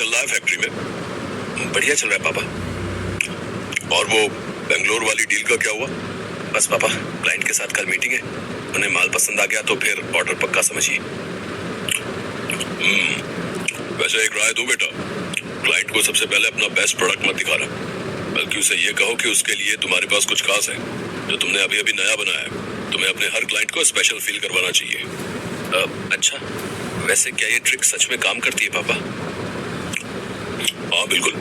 चल रहा है फैक्ट्री में? बढ़िया चल रहा है पापा। और वो बेंगलोर वाली डील का क्या हुआ? बस पापा, क्लाइंट के साथ कल मीटिंग है, उन्हें माल पसंद आ गया तो फिर ऑर्डर पक्का समझिए। वैसे एक राय दूं बेटा, क्लाइंट को सबसे पहले अपना बेस्ट प्रोडक्ट मत दिखाना, बल्कि उसे ये कहो कि उसके लिए तुम्हारे पास कुछ खास है जो तुमने अभी अभी नया बनाया है। तुम्हें अपने हर क्लाइंट को स्पेशल फील करवाना चाहिए। अच्छा, वैसे क्या ये ट्रिक सच में काम करती है पापा? हाँ बिल्कुल।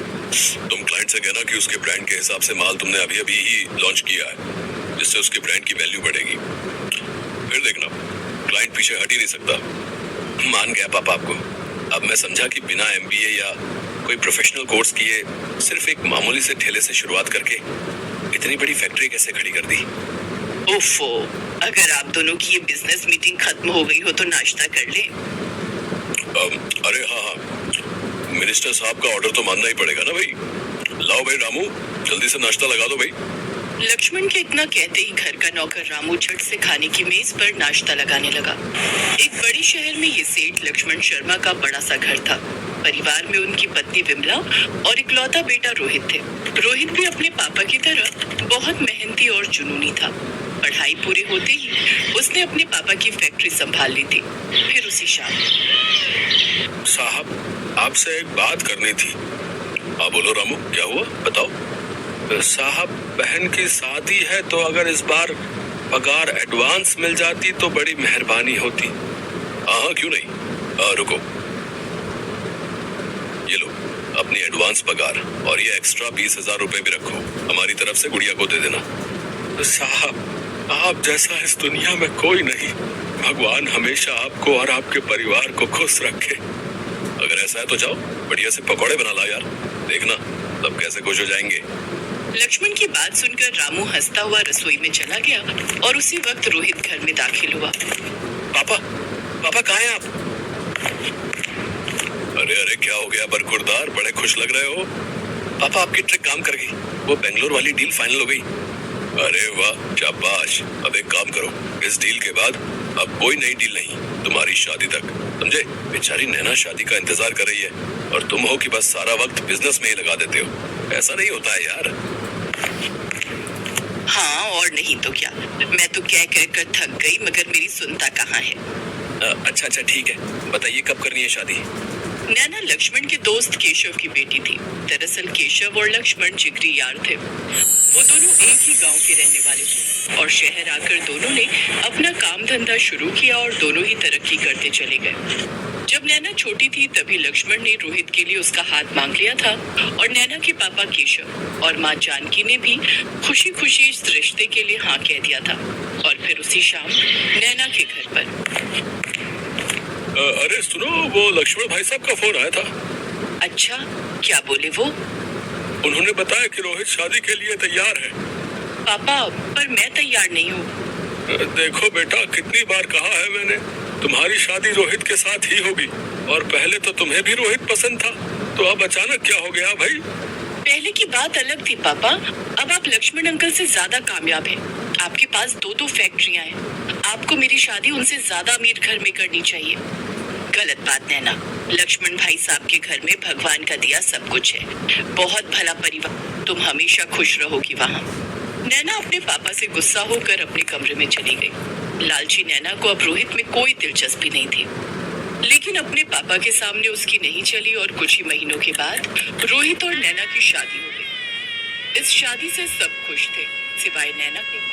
तुम क्लाइंट से कहना कि उसके ब्रांड के हिसाब से माल तुमने अभी अभी ही लॉन्च किया है, जिससे उसके ब्रांड की वैल्यू बढ़ेगी। फिर देखना, क्लाइंट पीछे हट ही नहीं सकता। मान गया पापा आपको। अब मैं समझा कि बिना MBA या कोई प्रोफेशनल कोर्स किए सिर्फ एक मामूली से ठेले से शुरुआत करके इतनी बड़ी फैक्ट्री कैसे खड़ी कर दी। ओफो, अगर आप दोनों की ये बिजनेस मीटिंग खत्म हो गई हो तो नाश्ता कर लें। अरे हाँ, मिनिस्टर साहब का ऑर्डर तो मानना ही पड़ेगा ना भाई। लाओ भाई रामू, जल्दी से नाश्ता लगा दो भाई। लक्ष्मण के इतना कहते ही घर का नौकर रामू झट से खाने की मेज पर नाश्ता लगाने लगा। एक बड़े शहर में ये सेठ लक्ष्मण शर्मा का बड़ा सा घर था। परिवार में उनकी पत्नी विमला और इकलौता बेटा रोहित थे। रोहित भी अपने पापा की तरह बहुत मेहनती और जुनूनी था। पढ़ाई पूरी होते ही उसने अपने पापा की फैक्ट्री संभाल ली थी। फिर उसी शाम। साहब, आपसे एक बात करनी थी। हाँ बोलो रामू, क्या हुआ बताओ। साहब, बहन की शादी है तो अगर इस बार पगार एडवांस मिल जाती तो बड़ी मेहरबानी होती। हाँ क्यों नहीं। रुको, ये लो अपनी एडवांस पगार, और ये एक्स्ट्रा 20,000 रुपए भी रखो, हमारी तरफ से गुड़िया को दे देना। साहब, आप जैसा इस दुनिया में कोई नहीं। भगवान हमेशा आपको और आपके परिवार को खुश रखे। अगर ऐसा है तो जाओ बढ़िया से पकौड़े बना ला यार, देखना तब कैसे खुश हो जाएंगे। लक्ष्मण की बात सुनकर रामू हंसता हुआ रसोई में चला गया और उसी वक्त रोहित घर में दाखिल हुआ। पापा, पापा कहाँ हैं आप? अरे अरे, क्या हो गया बरखुरदार, बड़े खुश लग रहे हो। पापा, आपकी ट्रिक काम कर गई। वो बेंगलोर वाली डील फाइनल हो गई। अरे वाह, शाबाश। अब एक काम करो, इस डील के बाद अब कोई नई डील नहीं, तुम्हारी शादी तक, समझे। बेचारी नैना शादी का इंतजार कर रही है और तुम हो कि बस सारा वक्त बिजनेस में ही लगा देते हो। ऐसा नहीं होता है यार। हाँ और नहीं तो क्या, मैं तो कह कर थक गई मगर मेरी सुनता कहाँ है। अच्छा ठीक है, बताइए कब करनी है शादी? नैना लक्ष्मण के दोस्त केशव की बेटी थी। दरअसल केशव और लक्ष्मण जिगरी यार थे। वो दोनों एक ही गांव के रहने वाले थे और शहर आकर दोनों ने अपना काम धंधा शुरू किया और दोनों ही तरक्की करते चले गए। जब नैना छोटी थी तभी लक्ष्मण ने रोहित के लिए उसका हाथ मांग लिया था और नैना के पापा केशव और माँ जानकी ने भी खुशी खुशी इस रिश्ते के लिए हाँ कह दिया था। और फिर उसी शाम नैना के घर पर। अरे सुनो, वो लक्ष्मण भाई साहब का फोन आया था। अच्छा, क्या बोले वो? उन्होंने बताया कि रोहित शादी के लिए तैयार है। पापा, पर मैं तैयार नहीं हूँ। देखो बेटा, कितनी बार कहा है मैंने, तुम्हारी शादी रोहित के साथ ही होगी। और पहले तो तुम्हें भी रोहित पसंद था, तो अब अचानक क्या हो गया भाई? पहले की बात अलग थी पापा। अब आप लक्ष्मण अंकल से ज्यादा कामयाब हैं। आपके पास 2 फैक्ट्रियां हैं। आपको मेरी शादी उनसे ज्यादा अमीर घर में करनी चाहिए। गलत बात नैना, लक्ष्मण भाई साहब के घर में भगवान का दिया सब कुछ है। बहुत भला परिवार, तुम हमेशा खुश रहोगी वहाँ। नैना अपने पापा से गुस्सा होकर अपने कमरे में चली गई। लालची नैना को अब रोहित में कोई दिलचस्पी नहीं थी, लेकिन अपने पापा के सामने उसकी नहीं चली और कुछ ही महीनों के बाद रोहित और नैना की शादी हो गई। इस शादी से सब खुश थे सिवाय नैना के।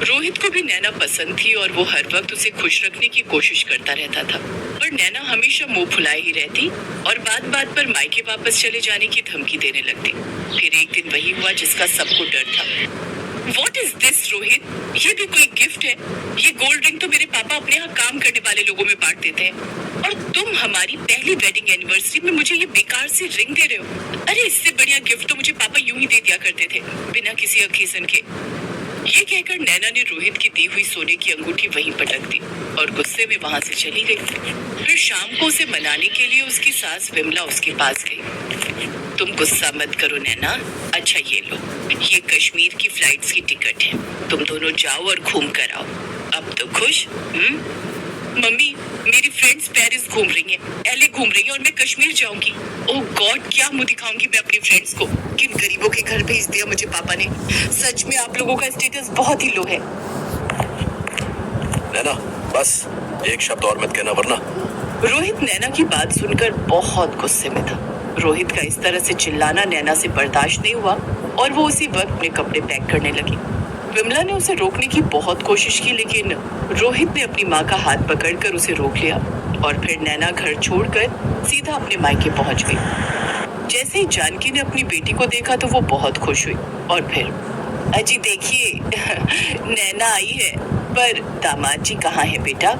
रोहित को भी नैना पसंद थी और वो हर वक्त उसे खुश रखने की कोशिश करता रहता था, पर नैना हमेशा मुंह फुलाए ही रहती और बात बात पर मायके वापस चले जाने की धमकी देने लगती। फिर एक दिन वही हुआ जिसका सबको डर था। What is this, Rohit? ये भी कोई गिफ्ट है? ये गोल्ड रिंग तो मेरे पापा अपने यहाँ काम करने वाले लोगों में बांट देते हैं और तुम हमारी पहली वेडिंग एनिवर्सरी में मुझे ये बेकार सी रिंग दे रहे हो। अरे इससे बढ़िया गिफ्ट तो मुझे पापा यूं ही दे दिया करते थे बिना किसी ओकेजन के। ये कहकर नैना ने रोहित की दी हुई सोने की अंगूठी वहीं पटक दी और गुस्से में वहां से चली गई। फिर शाम को उसे मनाने के लिए उसकी सास विमला उसके पास गई। तुम गुस्सा मत करो नैना। अच्छा ये लो, ये कश्मीर की फ्लाइट्स की टिकट है। तुम दोनों जाओ और घूम कर आओ। अब तो खुश? मम्मी, मेरी फ्रेंड्स पेरिस घूम रही हैं, एलए घूम रही हैं और मैं कश्मीर जाऊंगी। ओह गॉड, क्या मुंह दिखाऊंगी मैं अपनी फ्रेंड्स को? किन गरीबों के घर भेज दिया मुझे पापा ने। सच में आप लोगों का स्टेटस बहुत ही लो है। नैना बस एक शब्द और मत कहना वरना। रोहित नैना की बात सुनकर बहुत गुस्से में था। रोहित का इस तरह से चिल्लाना नैना से बर्दाश्त नहीं हुआ और वो उसी वक्त अपने कपड़े पैक करने लगी। विमला ने उसे रोकने की बहुत कोशिश की, लेकिन रोहित ने अपनी माँ का हाथ पकड़कर उसे रोक लिया और फिर नैना घर छोड़कर सीधा अपने मायके पहुंच गई। जैसे ही जानकी ने अपनी बेटी को देखा तो वो बहुत खुश हुई और फिर, अजी देखिए नैना आई है, पर दामाद जी कहाँ है बेटा?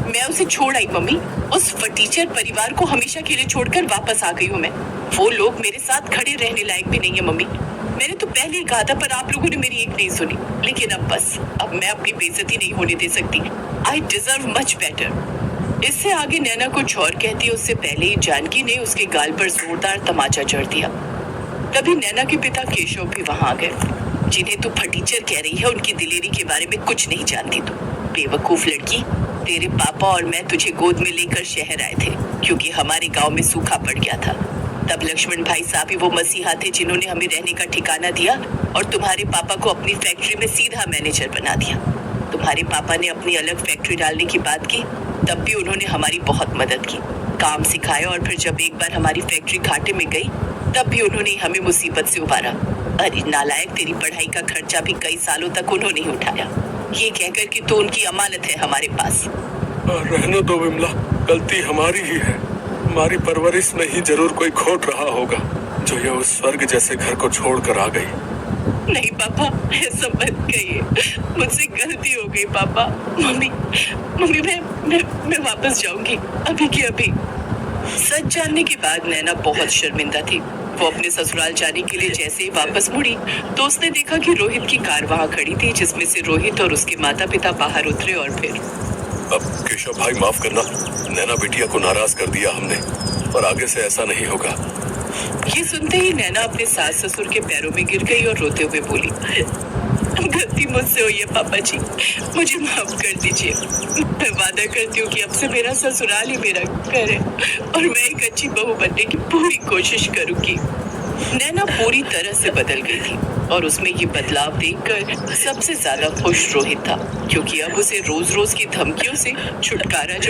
मैं उसे छोड़ आई मम्मी। उस फटीचर परिवार को हमेशा के लिए छोड़कर वापस आ गई हूँ मैं। वो लोग मेरे साथ खड़े रहने लायक भी नहीं है मम्मी। मैंने तो पहले ही कहा था, पर आप लोगों ने मेरी एक नहीं सुनी। लेकिन अब बस, अब मैं अपनी बेइज्जती नहीं होने दे सकती। I deserve much better. इससे आगे नैना कुछ और कहती उससे पहले ही जानकी ने उसके गाल पर जोरदार तमाचा जड़ दिया। तभी नैना के पिता केशव भी वहां आ गए। जिन्हें तू फटीचर कह रही है, उनकी दिलेरी के बारे में कुछ नहीं जानती तू। बेवकूफ लड़की, तेरे पापा और मैं तुझे गोद में लेकर शहर आए थे क्योंकि हमारे गांव में सूखा पड़ गया था। तब लक्ष्मण भाई साहब ही वो मसीहा थे जिन्होंने हमें रहने का ठिकाना दिया और तुम्हारे पापा को अपनी फैक्ट्री में सीधा मैनेजर बना दिया। तुम्हारे पापा ने अपनी अलग फैक्ट्री डालने की बात की, तब भी उन्होंने हमारी बहुत मदद की, काम सिखाया और फिर जब एक बार हमारी फैक्ट्री घाटे में गई तब भी उन्होंने हमें मुसीबत से उबारा। अरे नालायक, तेरी पढ़ाई का खर्चा भी कई सालों तक उन्होंने ही उठाया, ये कहकर कि तो उनकी अमानत है हमारे पास। रहने दो विमला, गलती हमारी ही है। हमारी परवरिश में ही जरूर कोई खोट रहा होगा जो ये उस स्वर्ग जैसे घर को छोड़कर आ गई। नहीं पापा, ऐसा मत कहिए, मुझसे गलती हो गई पापा। मम्मी मम्मी मैं वापस जाऊंगी अभी के अभी। सच जानने के बाद नैना बहुत शर्मिंदा थी। वो अपने ससुराल जाने के लिए जैसे ही वापस मुड़ी तो उसने देखा कि रोहित की कार वहां खड़ी थी, जिसमें से रोहित और उसके माता पिता बाहर उतरे और फिर, अब केशव भाई माफ करना, नैना बिटिया को नाराज कर दिया हमने, और आगे से ऐसा नहीं होगा। ये सुनते ही नैना अपने सास ससुर के पैरों में गिर गई और रोते हुए बोली, गलती मुझसे हुई है पापा जी, मुझे माफ कर दीजिए। मैं वादा करती हूँ कि अब से मेरा ससुराल ही मेरा घर है और मैं एक अच्छी बहू बनने की पूरी कोशिश करूंगी। नैना पूरी तरह से बदल गई थी और उसमें ये बदलाव देखकर सबसे ज्यादा खुश रोहित था, क्योंकि अब उसे रोज रोज की धमकियों से छुटकारा जो